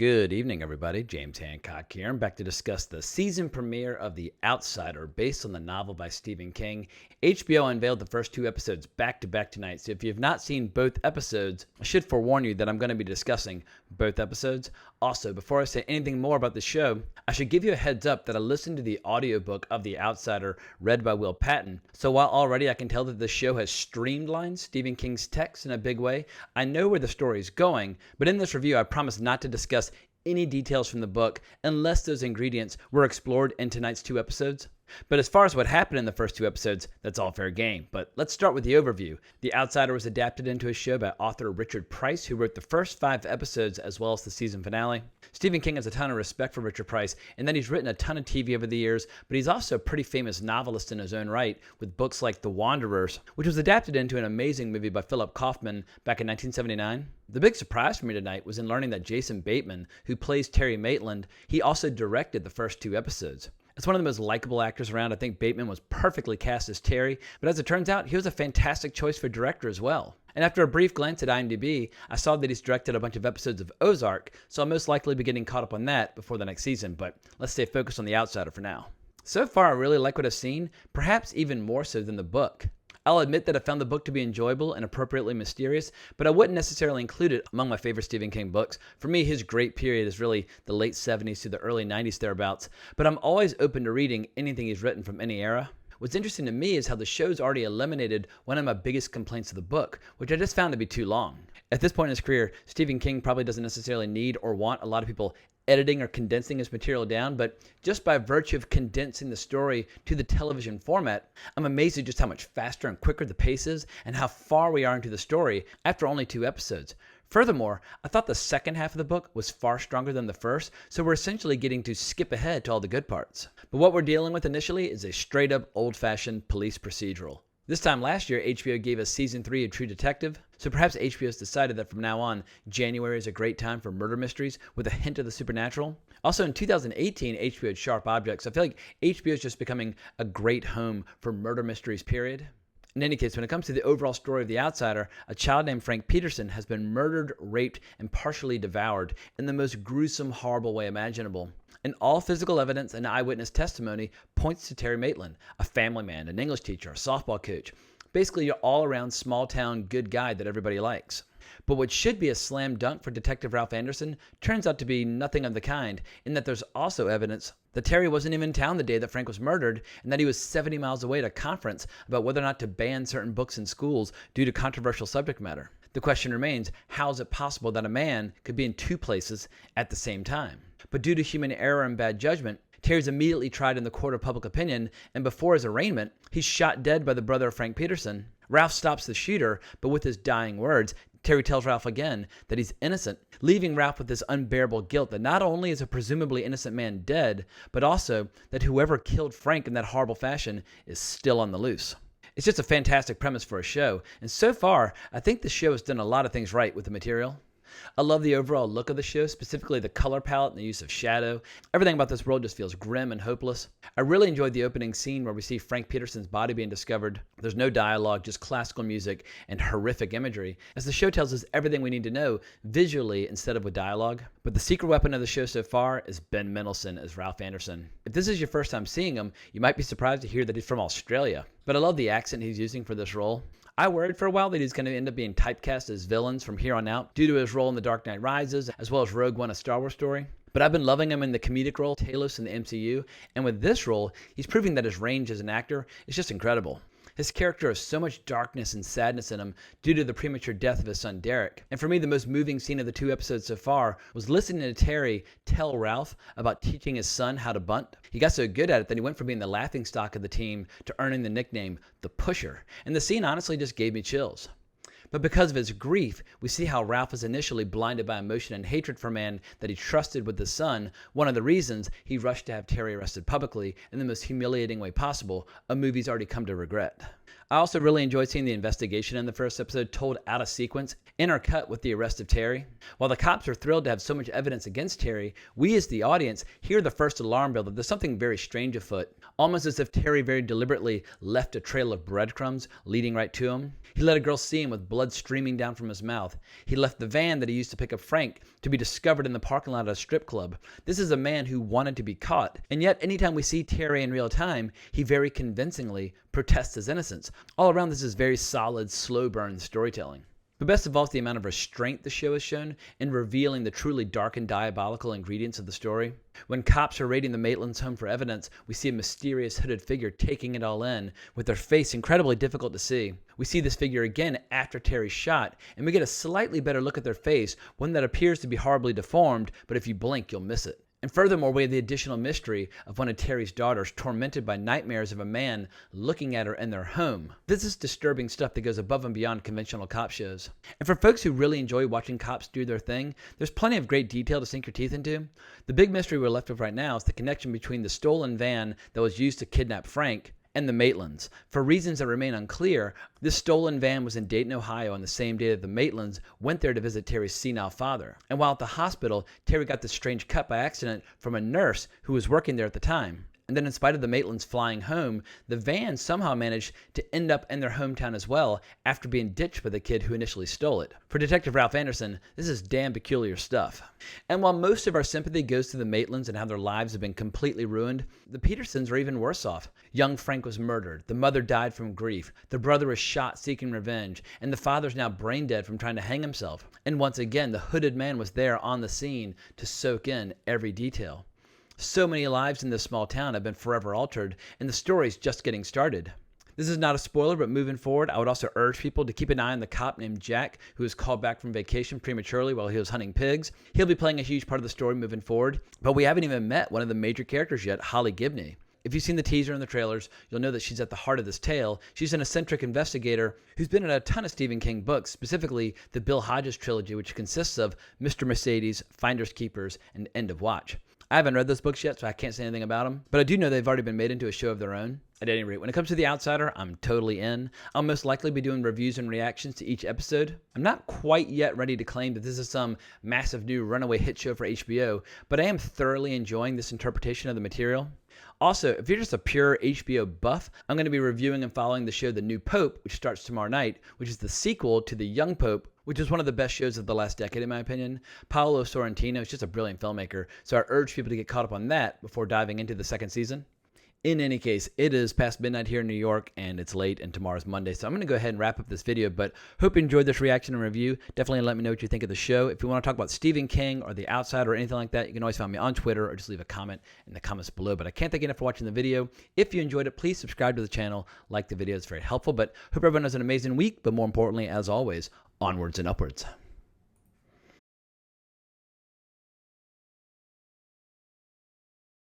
Good evening, everybody. James Hancock here. I'm back to discuss the season premiere of The Outsider, based on the novel by Stephen King. HBO unveiled the first two episodes back-to-back tonight, so if you have not seen both episodes, I should forewarn you that I'm going to be discussing both episodes. Also, before I say anything more about the show, I should give you a heads up that I listened to the audiobook of The Outsider, read by Will Patton. So while already I can tell that the show has streamlined Stephen King's text in a big way, I know where the story is going, but in this review I promise not to discuss any details from the book unless those ingredients were explored in tonight's two episodes. But as far as what happened in the first two episodes, that's all fair game. But let's start with the overview. The Outsider was adapted into a show by author Richard Price, who wrote the first 5 episodes as well as the season finale. Stephen King has a ton of respect for Richard Price in that he's written a ton of TV over the years, but he's also a pretty famous novelist in his own right, with books like The Wanderers, which was adapted into an amazing movie by Philip Kaufman back in 1979. The big surprise for me tonight was in learning that Jason Bateman, who plays Terry Maitland, he also directed the first 2 episodes. As one of the most likable actors around, I think Bateman was perfectly cast as Terry, but as it turns out, he was a fantastic choice for director as well. And after a brief glance at IMDb, I saw that he's directed a bunch of episodes of Ozark, so I'll most likely be getting caught up on that before the next season, but let's stay focused on The Outsider for now. So far, I really like what I've seen, perhaps even more so than the book. I'll admit that I found the book to be enjoyable and appropriately mysterious, but I wouldn't necessarily include it among my favorite Stephen King books. For me, his great period is really the late 70s to the early 90s thereabouts, but I'm always open to reading anything he's written from any era. What's interesting to me is how the show's already eliminated one of my biggest complaints of the book, which I just found to be too long. At this point in his career, Stephen King probably doesn't necessarily need or want a lot of people editing or condensing his material down, but just by virtue of condensing the story to the television format, I'm amazed at just how much faster and quicker the pace is and how far we are into the story after only 2 episodes. Furthermore, I thought the second half of the book was far stronger than the first, so we're essentially getting to skip ahead to all the good parts. But what we're dealing with initially is a straight-up old-fashioned police procedural. This time last year, HBO gave us Season 3 of True Detective, so perhaps HBO's decided that from now on, January is a great time for murder mysteries with a hint of the supernatural. Also in 2018, HBO had Sharp Objects. I feel like HBO is just becoming a great home for murder mysteries, period. In any case, when it comes to the overall story of The Outsider, a child named Frank Peterson has been murdered, raped, and partially devoured in the most gruesome, horrible way imaginable. And all physical evidence and eyewitness testimony points to Terry Maitland, a family man, an English teacher, a softball coach. Basically, your all-around small-town good guy that everybody likes. But what should be a slam dunk for Detective Ralph Anderson turns out to be nothing of the kind, in that there's also evidence that Terry wasn't even in town the day that Frank was murdered, and that he was 70 miles away at a conference about whether or not to ban certain books in schools due to controversial subject matter. The question remains, how is it possible that a man could be in 2 places at the same time? But due to human error and bad judgment, Terry's immediately tried in the court of public opinion, and before his arraignment, he's shot dead by the brother of Frank Peterson. Ralph stops the shooter, but with his dying words, Terry tells Ralph again that he's innocent, leaving Ralph with this unbearable guilt that not only is a presumably innocent man dead, but also that whoever killed Frank in that horrible fashion is still on the loose. It's just a fantastic premise for a show, and so far, I think the show has done a lot of things right with the material. I love the overall look of the show, specifically the color palette and the use of shadow. Everything about this world just feels grim and hopeless. I really enjoyed the opening scene where we see Frank Peterson's body being discovered. There's no dialogue, just classical music and horrific imagery, as the show tells us everything we need to know visually instead of with dialogue. But the secret weapon of the show so far is Ben Mendelsohn as Ralph Anderson. If this is your first time seeing him, you might be surprised to hear that he's from Australia. But I love the accent he's using for this role. I worried for a while that he's going to end up being typecast as villains from here on out due to his role in The Dark Knight Rises, as well as Rogue One, a Star Wars story. But I've been loving him in the comedic role, Talos in the MCU, and with this role, he's proving that his range as an actor is just incredible. His character has so much darkness and sadness in him due to the premature death of his son Derek. And for me, the most moving scene of the 2 episodes so far was listening to Terry tell Ralph about teaching his son how to bunt. He got so good at it that he went from being the laughingstock of the team to earning the nickname The Pusher. And the scene honestly just gave me chills. But because of his grief, we see how Ralph is initially blinded by emotion and hatred for a man that he trusted with his son, one of the reasons he rushed to have Terry arrested publicly in the most humiliating way possible, a move he's already come to regret. I also really enjoyed seeing the investigation in the first episode told out of sequence, intercut with the arrest of Terry. While the cops are thrilled to have so much evidence against Terry, we as the audience hear the first alarm bell that there's something very strange afoot, almost as if Terry very deliberately left a trail of breadcrumbs leading right to him. He let a girl see him with blood streaming down from his mouth. He left the van that he used to pick up Frank to be discovered in the parking lot at a strip club. This is a man who wanted to be caught, and yet anytime we see Terry in real time, he very convincingly protests his innocence. All around, this is very solid, slow burn storytelling. But best of all is the amount of restraint the show has shown in revealing the truly dark and diabolical ingredients of the story. When cops are raiding the Maitlands' home for evidence, we see a mysterious hooded figure taking it all in, with their face incredibly difficult to see. We see this figure again after Terry's shot, and we get a slightly better look at their face, one that appears to be horribly deformed, but if you blink, you'll miss it. And furthermore, we have the additional mystery of one of Terry's daughters tormented by nightmares of a man looking at her in their home. This is disturbing stuff that goes above and beyond conventional cop shows. And for folks who really enjoy watching cops do their thing, there's plenty of great detail to sink your teeth into. The big mystery we're left with right now is the connection between the stolen van that was used to kidnap Frank and the Maitlands. For reasons that remain unclear, this stolen van was in Dayton, Ohio on the same day that the Maitlands went there to visit Terry's senile father. And while at the hospital, Terry got this strange cut by accident from a nurse who was working there at the time. And then in spite of the Maitlands flying home, the van somehow managed to end up in their hometown as well after being ditched by the kid who initially stole it. For Detective Ralph Anderson, this is damn peculiar stuff. And while most of our sympathy goes to the Maitlands and how their lives have been completely ruined, the Petersons are even worse off. Young Frank was murdered, the mother died from grief, the brother was shot seeking revenge, and the father's now brain dead from trying to hang himself. And once again, the hooded man was there on the scene to soak in every detail. So many lives in this small town have been forever altered, and the story's just getting started. This is not a spoiler, but moving forward, I would also urge people to keep an eye on the cop named Jack, who was called back from vacation prematurely while he was hunting pigs. He'll be playing a huge part of the story moving forward, but we haven't even met one of the major characters yet, Holly Gibney. If you've seen the teaser and the trailers, you'll know that she's at the heart of this tale. She's an eccentric investigator who's been in a ton of Stephen King books, specifically the Bill Hodges trilogy, which consists of Mr. Mercedes, Finders Keepers, and End of Watch. I haven't read those books yet, so I can't say anything about them, but I do know they've already been made into a show of their own. At any rate, when it comes to The Outsider, I'm totally in. I'll most likely be doing reviews and reactions to each episode. I'm not quite yet ready to claim that this is some massive new runaway hit show for HBO, but I am thoroughly enjoying this interpretation of the material. Also, if you're just a pure HBO buff, I'm going to be reviewing and following the show The New Pope, which starts tomorrow night, which is the sequel to The Young Pope, which is one of the best shows of the last decade, in my opinion. Paolo Sorrentino is just a brilliant filmmaker, so I urge people to get caught up on that before diving into the second season. In any case, it is past midnight here in New York, and it's late, and tomorrow's Monday, so I'm going to go ahead and wrap up this video, but hope you enjoyed this reaction and review. Definitely let me know what you think of the show. If you want to talk about Stephen King or The Outsider or anything like that, you can always find me on Twitter or just leave a comment in the comments below. But I can't thank you enough for watching the video. If you enjoyed it, please subscribe to the channel, like the video. It's very helpful, but hope everyone has an amazing week, but more importantly, as always, onwards and upwards.